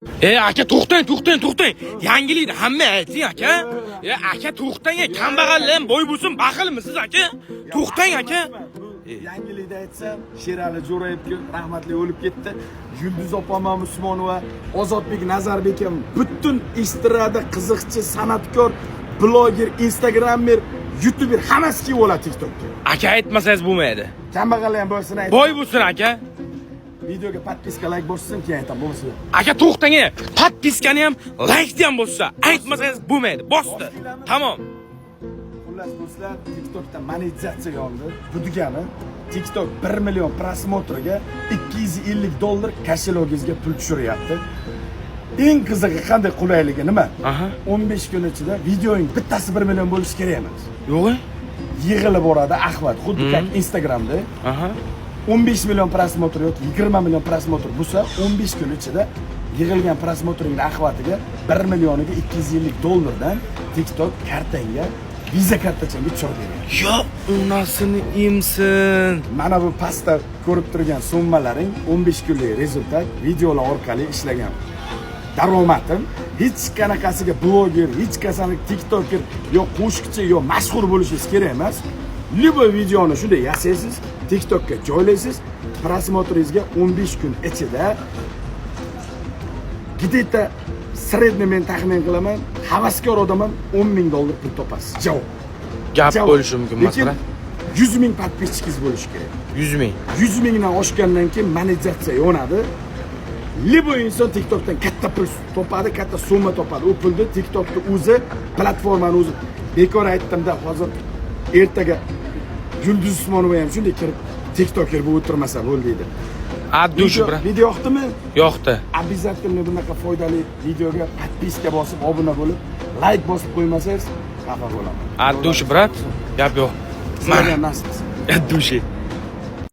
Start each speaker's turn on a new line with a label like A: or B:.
A: Aka to'xtang. Yangilikni hamma ayting aka. Aka to'xtang, kambag'allar ham boy bo'lsin, baxilmisiz aka? To'xtang aka.
B: Yangilikda aytsam, Sherali Jo'rayevga rahmatli o'lib ketdi. Yulduz opama Usmonova, Ozodbek Nazarbek ham butun estrada qiziqchi, san'atkor, bloger, instagrammer, youtuber hammasi kelib oladi TikTokka.
A: Aka aytmasangiz bo'lmaydi.
B: Kambag'allar ham bo'lsin ayting.
A: Boy bo'lsin aka.
B: Videoga podpiska, like bossin, keyin aytaman, bo'lsin.
A: Aka to'xtang, podpiskani ham, like ham bo'lsa, aytmasangiz bo'lmaydi. Bosdi. Tamom.
B: Xullas do'stlar, TikTokda monetizatsiya oldi. Bu degani TikTok 1 million prosmotriga $250 kashelogingizga pul tushiryapti. Eng qizig'i qanday qulayligi nima? 15 kun ichida videoning bittasi 1 million bo'lishi kerak emas.
A: Yo'q-ku.
B: Yig'ilib boradi ahvat, xuddi как Instagramda. 15 million prosmotr yoki 20 million prosmotr bo'lsa, 15 kun ichida yig'ilgan prosmotringning ahvatiga 1 millioniga $250 dan TikTok kartangga, Visa kartachangga tushirib beradi.
A: Yo, unasini imsin.
B: Mana bu pastda ko'rib turgan summalaring 15 kunlik rezultat, videolar orqali ishlagan daromadim. Hech qanaqasiga bloger, hech qanaqasiga TikToker, yo qo'shiqchi, yo mashhur bo'lishingiz kerak emas. Libo videoni shunday yasaysiz, TikTokka joylaysiz, prosmotringizga 15 kun ichida где-то средний men taxmin qilaman, havaskor odam ham $10,000 pul topasiz. Javob.
A: Gap bo'lishi mumkin, masalan,
B: 100 ming podpischikingiz bo'lishi kerak.
A: 100 ming.
B: 100 mingdan oshgandan keyin monetizatsiya yonadi. Libo inson TikTokdan katta pul topadi, katta summa topadi. U pulni TikTokning o'zi, platformani o'zi. Bekor aytdim-da, hozir ertaga Yulduz Usmonova ham shunday kirib TikToker bo'lib o'tirmasa bo'ldi deydi.
A: Addushi bra.
B: Video yoqdimi?
A: Yoqdi.
B: Обязательно bunaqa foydali videoga podpiska bosib, obuna bo'lib, like bosib qo'ymasangiz xafa bo'laman.
A: Addushi brat. Gap yo'q.
B: Sizlarga nasib.
A: Addushi.